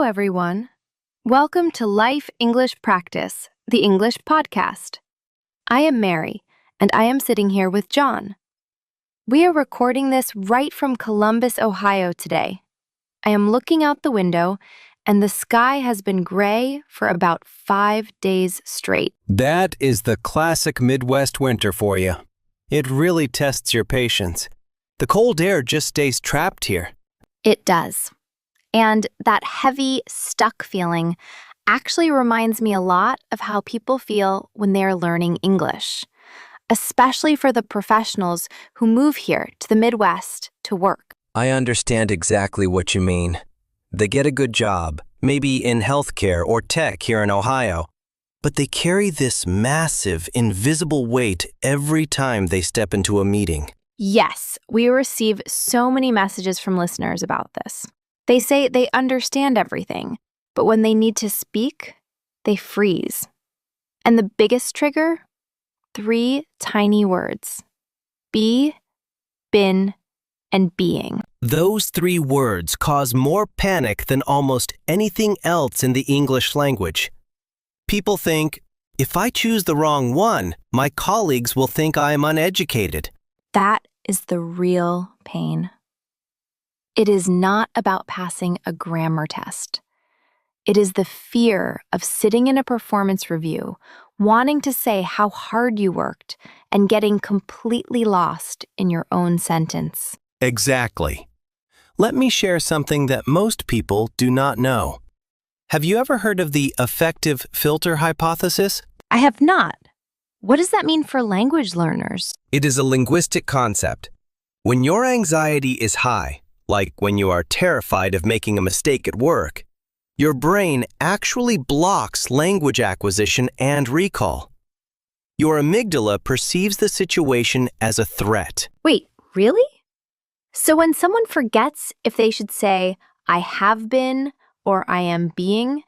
everyone. Welcome to Life English Practice, the English podcast. I am Mary, and I am sitting here with John. We are recording this right from Columbus, Ohio today. I am looking out the window, and the sky has been gray for about 5 days straight. That is the classic Midwest winter for you. It really tests your patience. The cold air just stays trapped here. It does. And that heavy, stuck feeling actually reminds me a lot of how people feel when they are learning English, especially for the professionals who move here to the Midwest to work. I understand exactly what you mean. They get a good job, maybe in healthcare or tech here in Ohio, but they carry this massive, invisible weight every time they step into a meeting. Yes, we receive so many messages from listeners about this. They say they understand everything, but when they need to speak, they freeze. And the biggest trigger? 3 tiny words. Be, been, and being. Those 3 words cause more panic than almost anything else in the English language. People think, if I choose the wrong one, my colleagues will think I am uneducated. That is the real pain. It is not about passing a grammar test. It is the fear of sitting in a performance review, wanting to say how hard you worked, and getting completely lost in your own sentence. Exactly. Let me share something that most people do not know. Have you ever heard of the affective filter hypothesis? I have not. What does that mean for language learners? It is a linguistic concept. When your anxiety is high, like when you are terrified of making a mistake at work, your brain actually blocks language acquisition and recall. Your amygdala perceives the situation as a threat. Wait, really? So when someone forgets if they should say, I have been or I am being,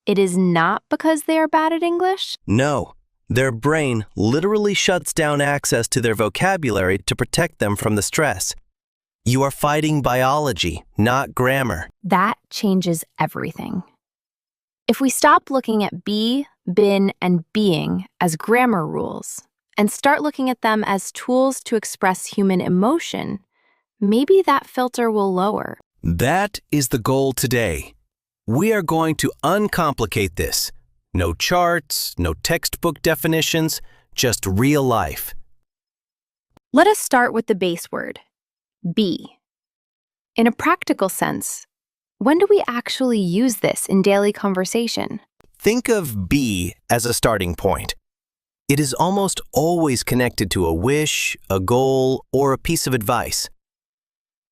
it is not because they are bad at English? No, their brain literally shuts down access to their vocabulary to protect them from the stress. You are fighting biology, not grammar. That changes everything. If we stop looking at be, been, and being as grammar rules and start looking at them as tools to express human emotion, maybe that filter will lower. That is the goal today. We are going to uncomplicate this. No charts, no textbook definitions, just real life. Let us start with the base word, be. In a practical sense, when do we actually use this in daily conversation? Think of be as a starting point. It is almost always connected to a wish, a goal, or a piece of advice.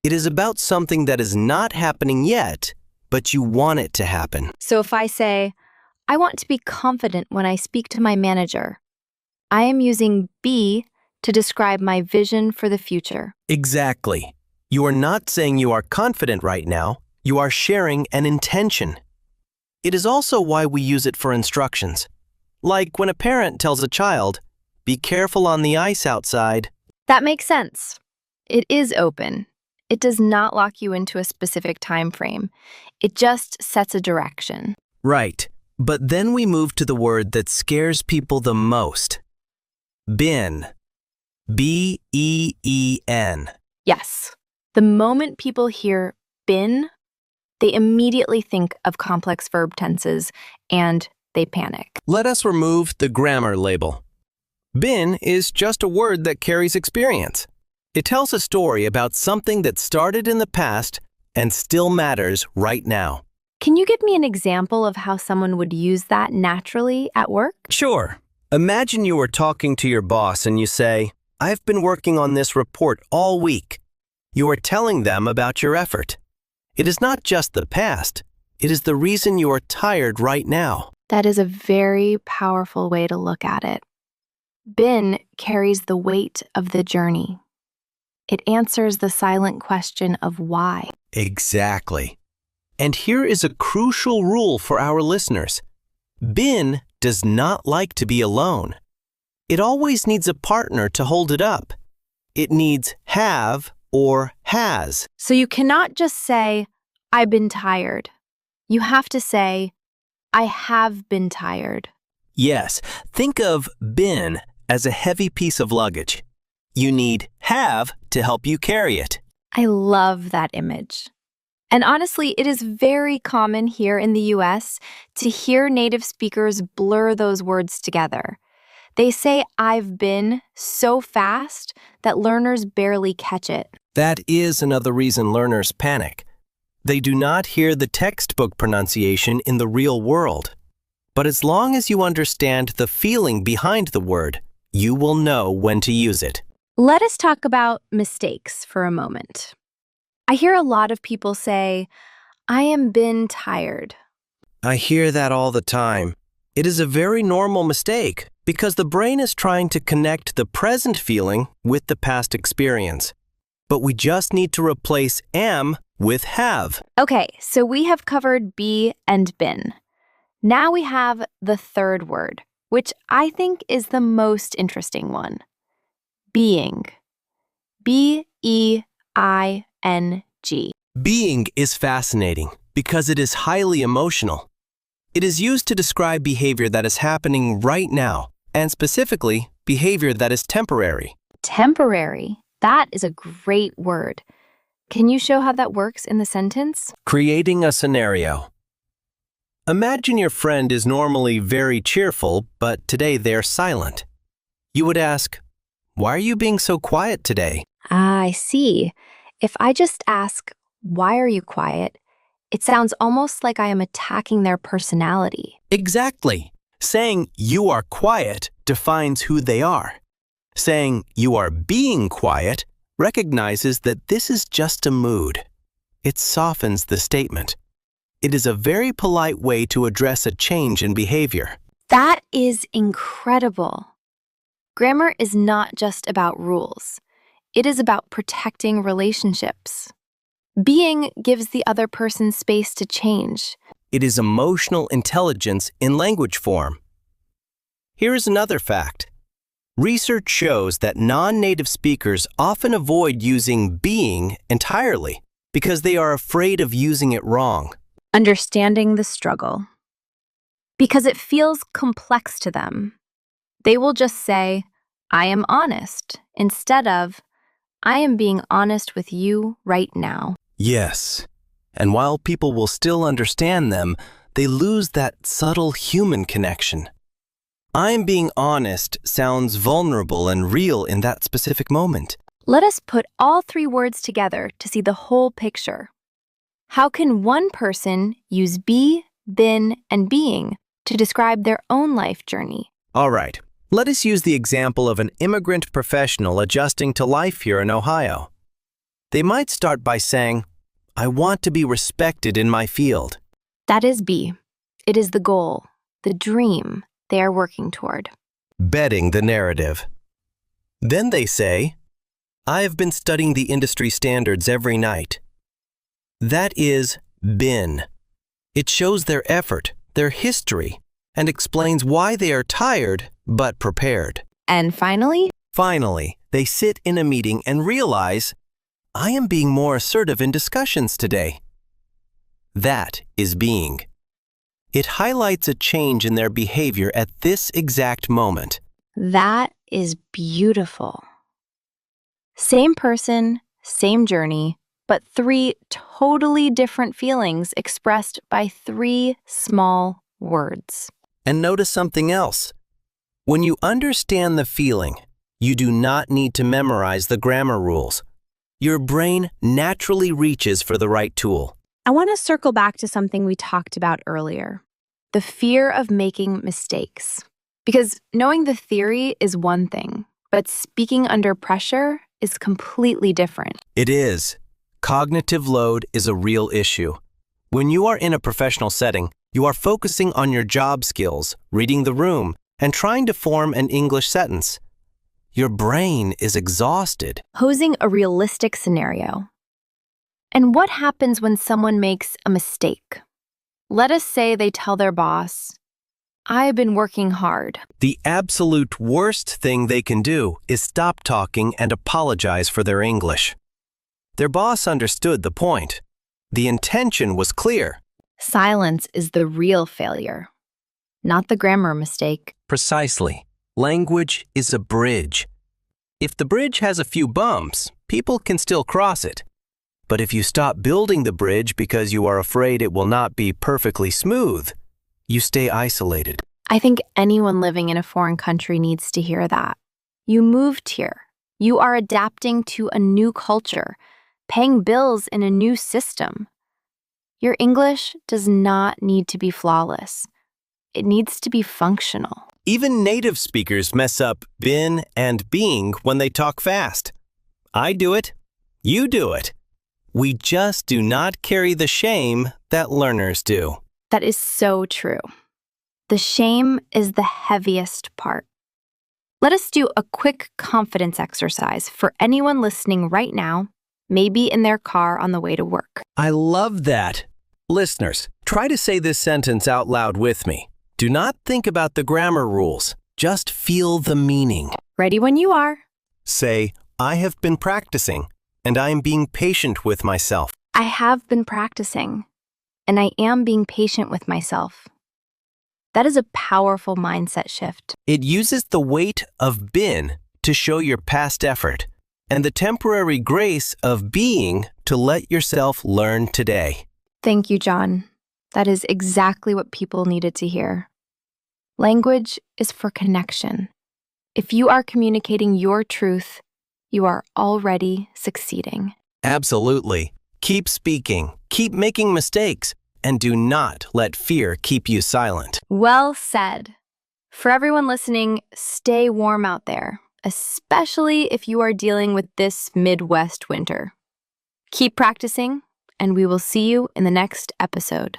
It is about something that is not happening yet, but you want it to happen. So if I say, I want to be confident when I speak to my manager, I am using be to describe my vision for the future. Exactly. You are not saying you are confident right now. You are sharing an intention. It is also why we use it for instructions. Like when a parent tells a child, be careful on the ice outside. That makes sense. It is open. It does not lock you into a specific time frame. It just sets a direction. Right. But then we move to the word that scares people the most. Been. B-E-E-N. Yes. The moment people hear been, they immediately think of complex verb tenses and they panic. Let us remove the grammar label. Been is just a word that carries experience. It tells a story about something that started in the past and still matters right now. Can you give me an example of how someone would use that naturally at work? Sure. Imagine you are talking to your boss and you say, I've been working on this report all week. You are telling them about your effort. It is not just the past. It is the reason you are tired right now. That is a very powerful way to look at it. Been carries the weight of the journey. It answers the silent question of why. Exactly. And here is a crucial rule for our listeners. Been does not like to be alone. It always needs a partner to hold it up. It needs have or has. So you cannot just say, I've been tired. You have to say, I have been tired. Yes, think of been as a heavy piece of luggage. You need have to help you carry it. I love that image. And honestly, it is very common here in the US to hear native speakers blur those words together. They say I've been so fast that learners barely catch it. That is another reason learners panic. They do not hear the textbook pronunciation in the real world. But as long as you understand the feeling behind the word, you will know when to use it. Let us talk about mistakes for a moment. I hear a lot of people say, I am been tired. I hear that all the time. It is a very normal mistake because the brain is trying to connect the present feeling with the past experience. But we just need to replace am with have. Okay, so we have covered be and been. Now we have the third word, which I think is the most interesting one. Being. B-E-I-N-G. Being is fascinating because it is highly emotional. It is used to describe behavior that is happening right now, and specifically, behavior that is temporary. Temporary. That is a great word. Can you show how that works in the sentence? Creating a scenario. Imagine your friend is normally very cheerful, but today they're silent. You would ask, "Why are you being so quiet today?" I see. If I just ask, why are you quiet? It sounds almost like I am attacking their personality. Exactly. Saying you are quiet defines who they are. Saying you are being quiet recognizes that this is just a mood. It softens the statement. It is a very polite way to address a change in behavior. That is incredible. Grammar is not just about rules. It is about protecting relationships. Being gives the other person space to change. It is emotional intelligence in language form. Here is another fact. Research shows that non-native speakers often avoid using being entirely because they are afraid of using it wrong. Understanding the struggle. Because it feels complex to them. They will just say, I am honest, instead of, I am being honest with you right now. Yes. And while people will still understand them, they lose that subtle human connection. I'm being honest sounds vulnerable and real in that specific moment. Let us put all three words together to see the whole picture. How can one person use be, been, and being to describe their own life journey? All right. Let us use the example of an immigrant professional adjusting to life here in Ohio. They might start by saying, I want to be respected in my field. That is be. It is the goal, the dream they are working toward. Betting the narrative. Then they say, I have been studying the industry standards every night. That is been. It shows their effort, their history, and explains why they are tired but prepared. And finally, they sit in a meeting and realize, I am being more assertive in discussions today. That is being. It highlights a change in their behavior at this exact moment. that is beautiful. Same person, same journey, but three totally different feelings expressed by three small words. And notice something else. When you understand the feeling, you do not need to memorize the grammar rules. Your brain naturally reaches for the right tool. I want to circle back to something we talked about earlier, the fear of making mistakes. Because knowing the theory is one thing, but speaking under pressure is completely different. It is. Cognitive load is a real issue. When you are in a professional setting, you are focusing on your job skills, reading the room, and trying to form an English sentence. Your brain is exhausted. Posing a realistic scenario. And what happens when someone makes a mistake? Let us say they tell their boss, I've been working hard. The absolute worst thing they can do is stop talking and apologize for their English. Their boss understood the point. The intention was clear. Silence is the real failure, not the grammar mistake. Precisely. Language is a bridge. If the bridge has a few bumps, people can still cross it. But if you stop building the bridge because you are afraid it will not be perfectly smooth, you stay isolated. I think anyone living in a foreign country needs to hear that. You moved here. You are adapting to a new culture, paying bills in a new system. Your English does not need to be flawless. It needs to be functional. Even native speakers mess up been and being when they talk fast. I do it. You do it. We just do not carry the shame that learners do. That is so true. The shame is the heaviest part. Let us do a quick confidence exercise for anyone listening right now, maybe in their car on the way to work. I love that. Listeners, try to say this sentence out loud with me. Do not think about the grammar rules. Just feel the meaning. Ready when you are. Say, I have been practicing, and I am being patient with myself. I have been practicing, and I am being patient with myself. That is a powerful mindset shift. It uses the weight of been to show your past effort, and the temporary grace of being to let yourself learn today. Thank you, John. That is exactly what people needed to hear. Language is for connection. If you are communicating your truth, you are already succeeding. Absolutely. Keep speaking, keep making mistakes, and do not let fear keep you silent. Well said. For everyone listening, stay warm out there, especially if you are dealing with this Midwest winter. Keep practicing, and we will see you in the next episode.